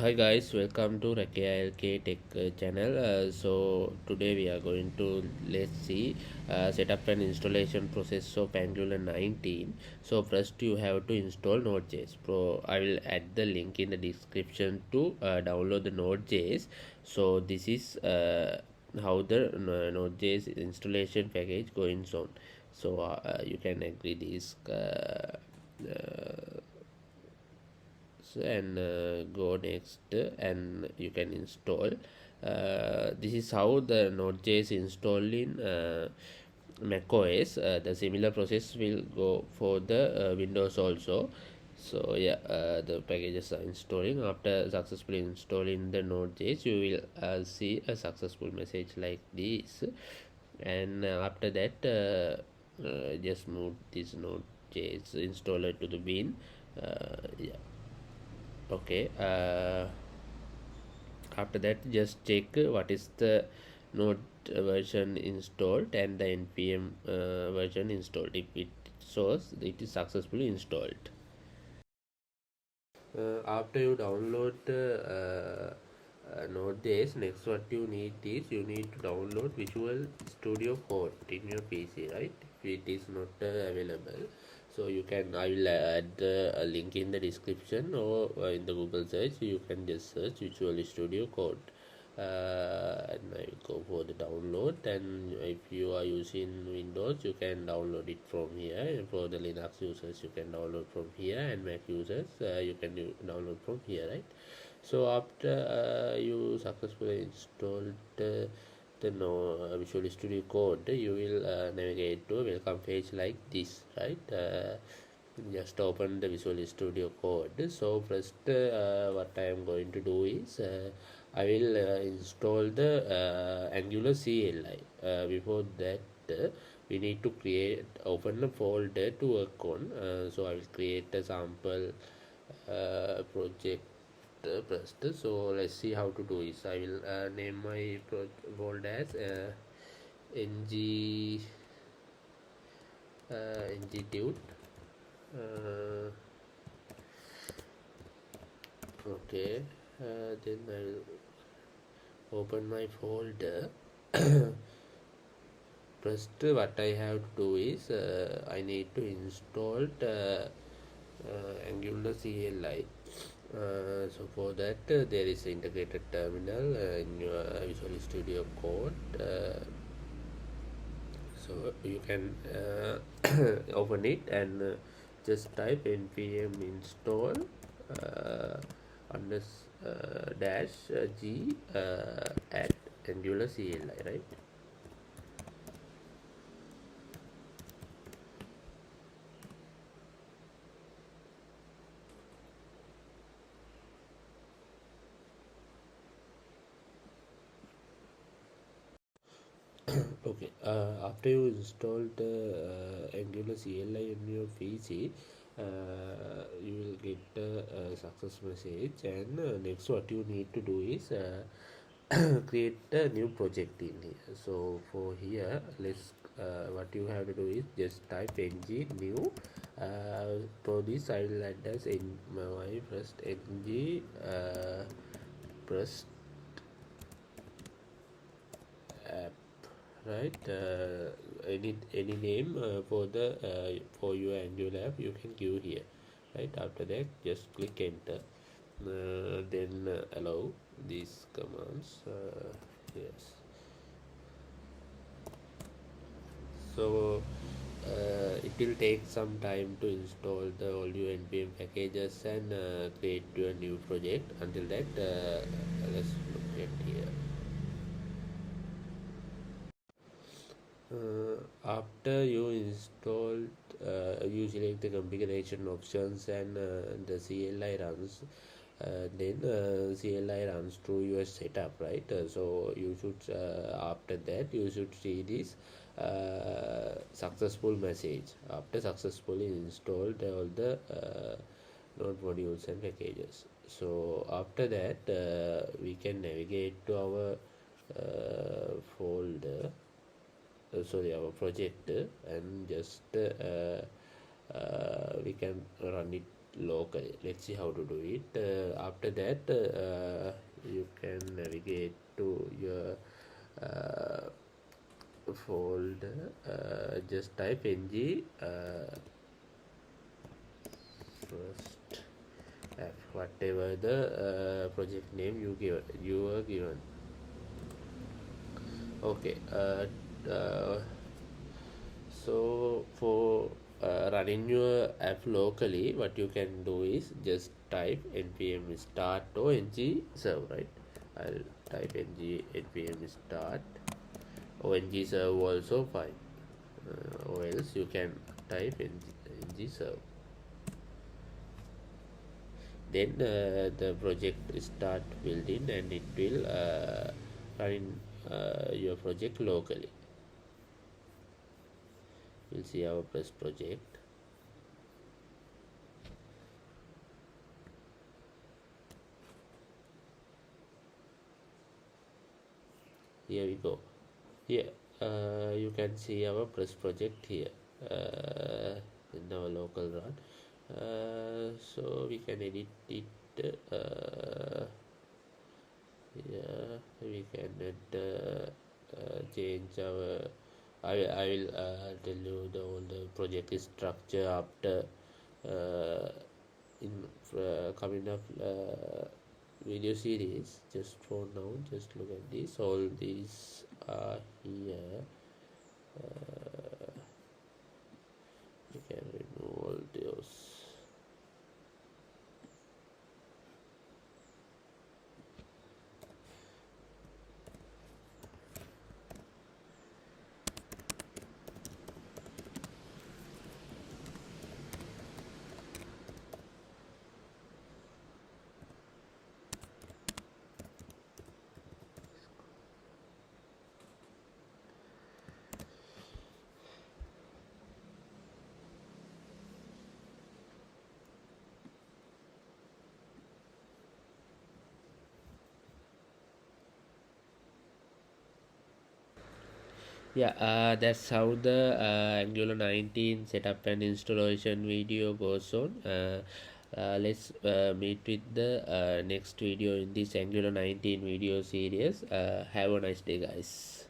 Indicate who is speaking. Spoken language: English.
Speaker 1: Hi guys, welcome to RKILK Tech channel. So today we are going to let's see set up an installation process of Angular 19. So first you have to install Node.js. I will add the link in the description to download the Node.js. So this is how the Node.js installation package going on. So you can agree this. And go next and you can install. This is how the Node.js install in macOS. The similar process will go for the Windows also. So yeah, the packages are installing. After successfully installing the Node.js, you will see a successful message like this. And after that, just move this Node.js installer to the bin. Yeah, okay. After that, just check what is the node version installed and the npm version installed. If it shows it is successfully installed. After you download Node.js, next what you need is you need to download Visual Studio Code in your PC, right? If it is not available, so you can, I will add a link in the description, or in the Google search you can just search Visual Studio Code. And I will go for the download. And if you are using Windows, you can download it from here. And for the Linux users, you can download from here, and Mac users, you can download from here, right? So after you successfully installed the Visual Studio Code, you will navigate to a welcome page like this, right? Just open the Visual Studio Code. So first, what I am going to do is I will install the Angular CLI. Before that, we need to open a folder to work on. So I will create a sample project first. So let's see how to do this. I will name my folder as ng ngtune. uh, okay. Then I will open my folder. First, what I have to do is I need to install the Angular CLI. So for that, there is an integrated terminal in your Visual Studio Code. So you can open it and just type npm install under dash g at Angular CLI, right? Okay, after you install the Angular CLI in your PC, you will get a success message. And next, what you need to do is create a new project in here. So for here, let's what you have to do is just type ng new. For this, I will add as in my first ng first app, right? Any name for the for your Angular app you can give here, right? After that, just click enter. Then allow these commands. Yes. So it will take some time to install the all your npm packages and create your new project. Until that, let's look at here. After you install, you select the configuration options, and the CLI runs. Then CLI runs through your setup, right? So you should, after that, you should see this successful message after successfully installed all the node modules and packages. So after that, we can navigate to our folder, sorry, our project, and just we can run it locally. Let's see how to do it. After that, you can navigate to your uh, folder. Just type ng first app, whatever the project name you are given. Okay. So for running your app locally, what you can do is just type npm start or ng serve, right? I'll type npm start or ng serve also fine, or else you can type ng serve. Then the project start building and it will run your project locally. We'll see our first project. Here we go. Here you can see our press project here in our local run. So we can edit it. Yeah, we can change our. I will tell you all the project structure after in coming up video series. Just for now, just look at this. All these are here. You can remove all those. Yeah, that's how the Angular 19 setup and installation video goes on. Let's meet with the next video in this Angular 19 video series. Have a nice day, guys.